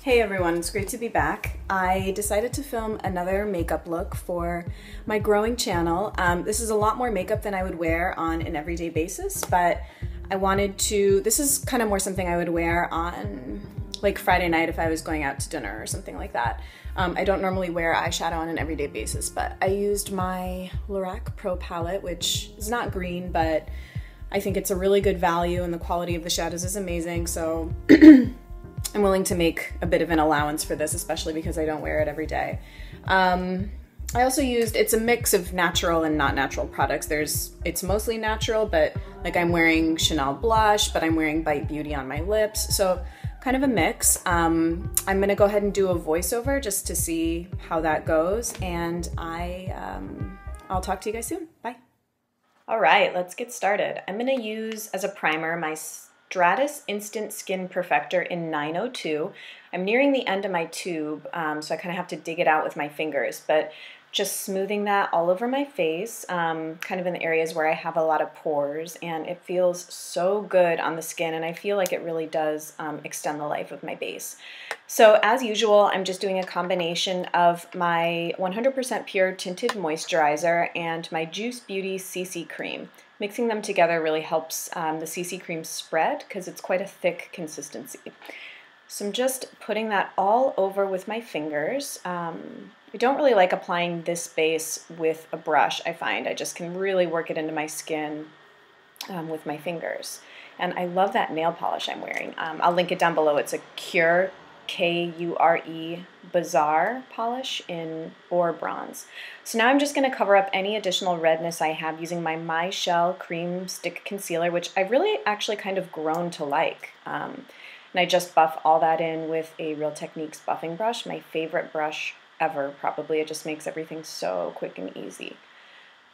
Hey everyone, it's great to be back. I decided to film another makeup look for my growing channel. This is a lot more makeup than I would wear on an everyday basis, but I wanted to, this is kind of more something I would wear on like Friday night if I was going out to dinner or something like that. I don't normally wear eyeshadow on an everyday basis, but I used my Lorac Pro palette, which is not green, but I think it's a really good value and the quality of the shadows is amazing, so I'm willing to make a bit of an allowance for this, especially because I don't wear it every day. I also used, it's a mix of natural and not natural products. It's mostly natural, but like I'm wearing Chanel blush, but I'm wearing Bite Beauty on my lips. So kind of a mix. I'm gonna go ahead and do a voiceover just to see how that goes. And I'll talk to you guys soon. Bye. All right, let's get started. I'm gonna use as a primer my Stratus Instant Skin Perfector in 902. I'm nearing the end of my tube, so I kind of have to dig it out with my fingers, but just smoothing that all over my face, kind of in the areas where I have a lot of pores, and it feels so good on the skin, and I feel like it really does extend the life of my base. So as usual, I'm just doing a combination of my 100% pure tinted moisturizer and my Jous Beauty CC cream. Mixing them together really helps the CC cream spread because it's quite a thick consistency. So I'm just putting that all over with my fingers. I don't really like applying this base with a brush, I find. I just can really work it into my skin with my fingers. And I love that nail polish I'm wearing. I'll link it down below. It's a Kure, K-U-R-E, Bazaar polish in Ore Bronze. So now I'm just going to cover up any additional redness I have using my MyChelle Cream Stick Concealer, which I've really actually kind of grown to like. And I just buff all that in with a Real Techniques buffing brush, my favorite brush ever probably. It just makes everything so quick and easy.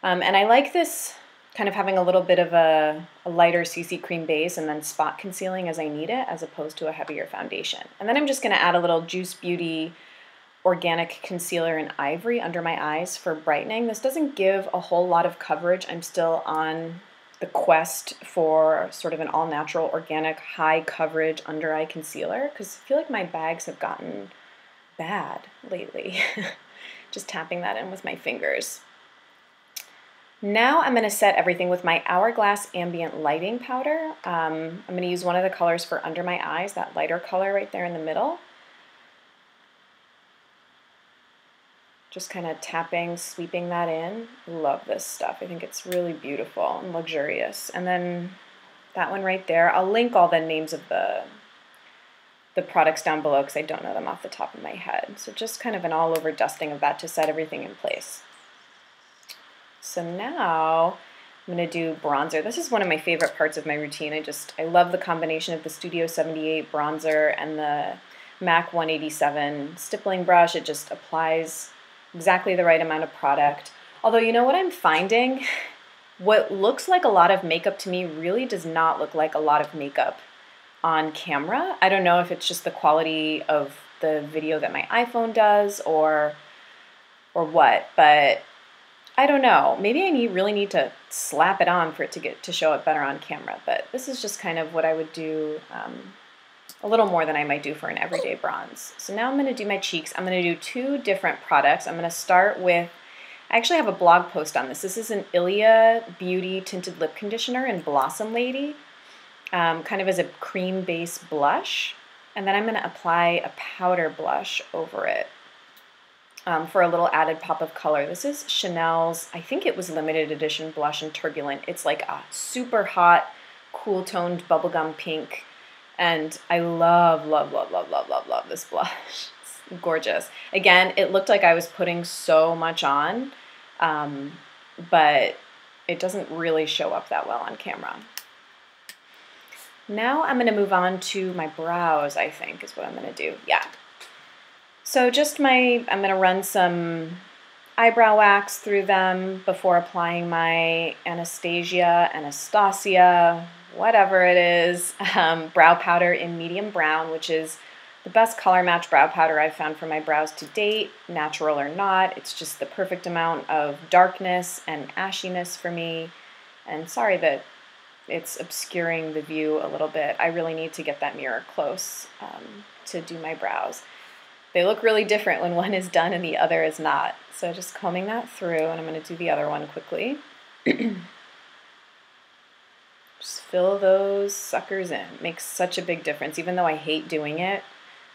And I like this kind of having a little bit of a lighter CC cream base and then spot concealing as I need it, as opposed to a heavier foundation. And then I'm just going to add a little Jous Beauty Organic Concealer in Ivory under my eyes for brightening. This doesn't give a whole lot of coverage. I'm still on the quest for sort of an all-natural, organic, high coverage under eye concealer because I feel like my bags have gotten bad lately. Just tapping that in with my fingers. Now I'm going to set everything with my Hourglass Ambient Lighting Powder. I'm going to use one of the colors for under my eyes, that lighter color right there in the middle. Just kind of tapping, sweeping that in. Love this stuff. I think it's really beautiful and luxurious. And then that one right there, I'll link all the names of the products down below because I don't know them off the top of my head. So just kind of an all-over dusting of that to set everything in place. So now I'm going to do bronzer. This is one of my favorite parts of my routine. I love the combination of the Studio 78 bronzer and the MAC 187 stippling brush. It just applies exactly the right amount of product. Although, you know what I'm finding? What looks like a lot of makeup to me really does not look like a lot of makeup on camera. I don't know if it's just the quality of the video that my iPhone does or what, but I don't know. Maybe I really need to slap it on for it to show up better on camera, but this is just kind of what I would do a little more than I might do for an everyday bronze. So now I'm going to do my cheeks. I'm going to do two different products. I'm going to start with, I actually have a blog post on this. This is an Ilia Beauty Tinted Lip Conditioner in Blossom Lady, kind of as a cream base blush. And then I'm going to apply a powder blush over it. For a little added pop of color. This is Chanel's, I think it was limited edition blush in Turbulent. It's like a super hot, cool toned bubblegum pink. And I love, love, love, love, love, love, love this blush. It's gorgeous. Again, it looked like I was putting so much on, but it doesn't really show up that well on camera. Now I'm going to move on to my brows, I think is what I'm going to do. Yeah. So just I'm going to run some eyebrow wax through them before applying my Anastasia, whatever it is, brow powder in medium brown, which is the best color match brow powder I've found for my brows to date, natural or not. It's just the perfect amount of darkness and ashiness for me. And sorry that it's obscuring the view a little bit. I really need to get that mirror close to do my brows. They look really different when one is done and the other is not. So just combing that through, and I'm going to do the other one quickly. Just fill those suckers in. It makes such a big difference. Even though I hate doing it,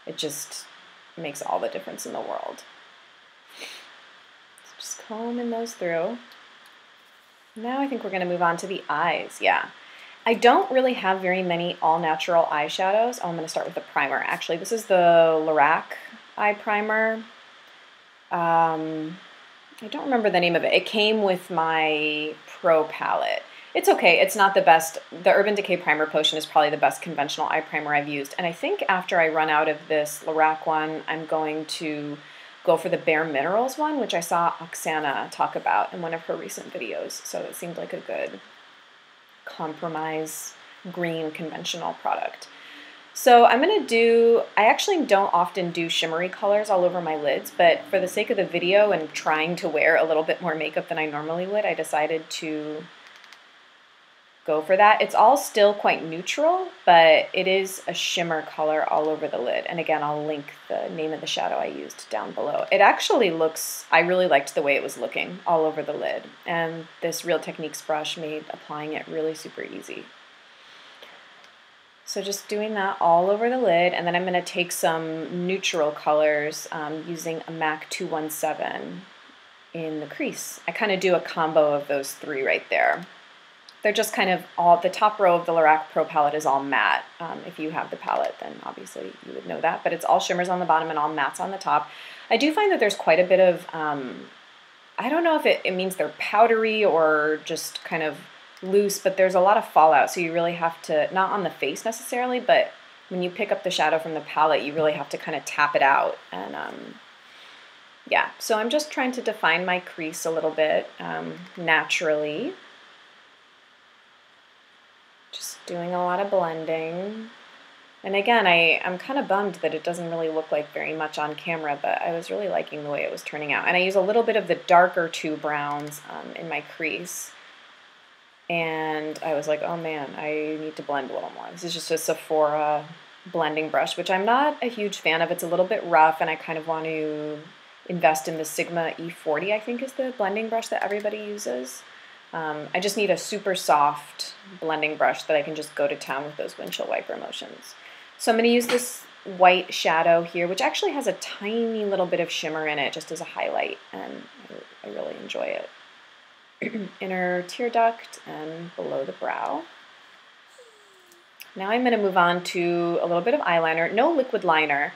it just makes all the difference in the world. So just combing those through. Now I think we're going to move on to the eyes. Yeah. I don't really have very many all-natural eyeshadows. Oh, I'm going to start with the primer. Actually, this is the Lorac eye primer. I don't remember the name of it. It came with my Pro palette. It's okay. It's not the best. The Urban Decay Primer Potion is probably the best conventional eye primer I've used. And I think after I run out of this Lorac one, I'm going to go for the Bare Minerals one, which I saw Oksana talk about in one of her recent videos. So it seemed like a good compromise green conventional product. So I'm going to do, I actually don't often do shimmery colors all over my lids, but for the sake of the video and trying to wear a little bit more makeup than I normally would, I decided to go for that. It's all still quite neutral, but it is a shimmer color all over the lid. And again, I'll link the name of the shadow I used down below. It actually looks, I really liked the way it was looking all over the lid. And this Real Techniques brush made applying it really super easy. So just doing that all over the lid, and then I'm going to take some neutral colors using a MAC 217 in the crease. I kind of do a combo of those three right there. They're just kind of all, the top row of the Lorac Pro palette is all matte. If you have the palette, then obviously you would know that, but it's all shimmers on the bottom and all mattes on the top. I do find that there's quite a bit of, I don't know if it means they're powdery or just kind of loose, but there's a lot of fallout, so you really have to, not on the face necessarily, but when you pick up the shadow from the palette, you really have to kind of tap it out. And yeah, so I'm just trying to define my crease a little bit naturally. Just doing a lot of blending. And again, I'm kind of bummed that it doesn't really look like very much on camera, but I was really liking the way it was turning out. And I use a little bit of the darker two browns in my crease. And I was like, oh man, I need to blend a little more. This is just a Sephora blending brush, which I'm not a huge fan of. It's a little bit rough, and I kind of want to invest in the Sigma E40, I think is the blending brush that everybody uses. I just need a super soft blending brush that I can just go to town with those windshield wiper motions. So I'm going to use this white shadow here, which actually has a tiny little bit of shimmer in it just as a highlight, and I really enjoy it. Inner tear duct and below the brow. Now I'm going to move on to a little bit of eyeliner, no liquid liner,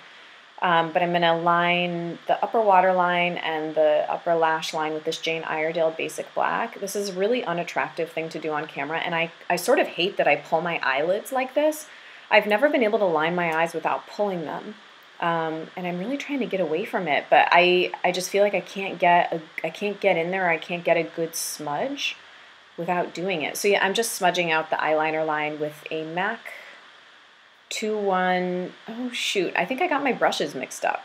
but I'm going to line the upper waterline and the upper lash line with this Jane Iredale Basic Black. This is a really unattractive thing to do on camera, and I sort of hate that I pull my eyelids like this. I've never been able to line my eyes without pulling them. And I'm really trying to get away from it, but I just feel like I can't get in there, or I can't get a good smudge without doing it. So yeah, I'm just smudging out the eyeliner line with a MAC 21, oh shoot, I think I got my brushes mixed up.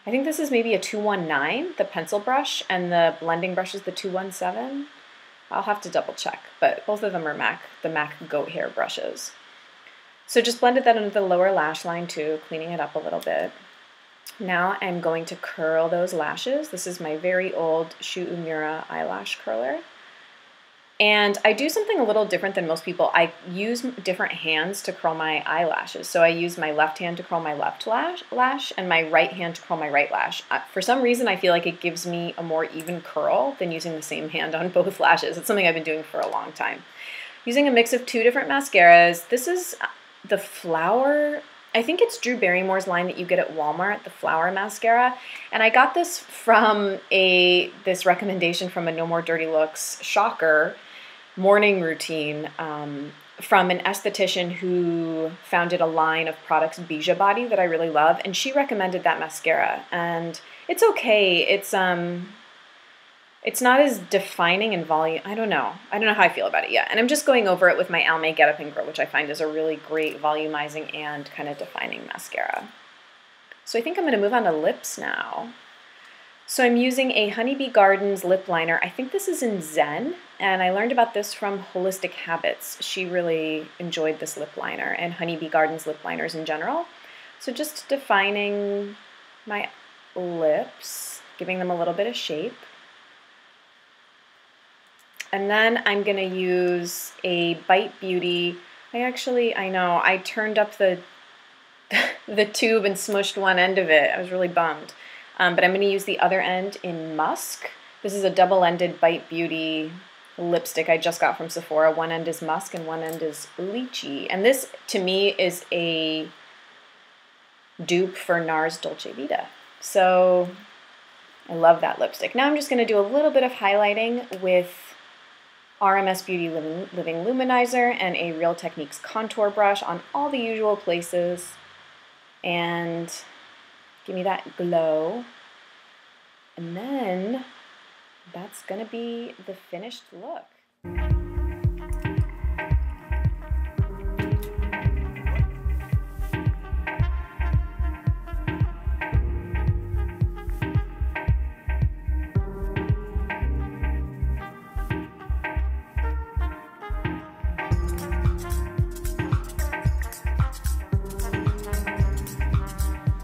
I think this is maybe a 219, the pencil brush, and the blending brush is the 217. I'll have to double check, but both of them are the MAC goat hair brushes. So just blended that under the lower lash line too, cleaning it up a little bit. Now I'm going to curl those lashes. This is my very old Shu Uemura eyelash curler. And I do something a little different than most people. I use different hands to curl my eyelashes. So I use my left hand to curl my left lash and my right hand to curl my right lash. For some reason, I feel like it gives me a more even curl than using the same hand on both lashes. It's something I've been doing for a long time. Using a mix of two different mascaras. This is the Flower, I think it's Drew Barrymore's line that you get at Walmart, the Flower mascara. And I got this from this recommendation from a No More Dirty Looks shocker morning routine from an esthetician who founded a line of products, Bija Body, that I really love. And she recommended that mascara. And it's okay. It's not as defining in volume. I don't know how I feel about it yet. And I'm just going over it with my Almay Get Up and Grow, which I find is a really great volumizing and kind of defining mascara. So I think I'm going to move on to lips now. So I'm using a Honeybee Gardens lip liner. I think this is in Zen, and I learned about this from Holistic Habits. She really enjoyed this lip liner and Honeybee Gardens lip liners in general. So just defining my lips, giving them a little bit of shape. And then I'm gonna use a Bite Beauty. I know, I turned up the tube and smushed one end of it. I was really bummed. But I'm gonna use the other end in Musk. This is a double-ended Bite Beauty lipstick I just got from Sephora. One end is Musk and one end is Lychee. And this, to me, is a dupe for NARS Dolce Vita. So I love that lipstick. Now I'm just gonna do a little bit of highlighting with RMS Beauty Living Luminizer and a Real Techniques contour brush on all the usual places, and give me that glow. And then that's gonna be the finished look.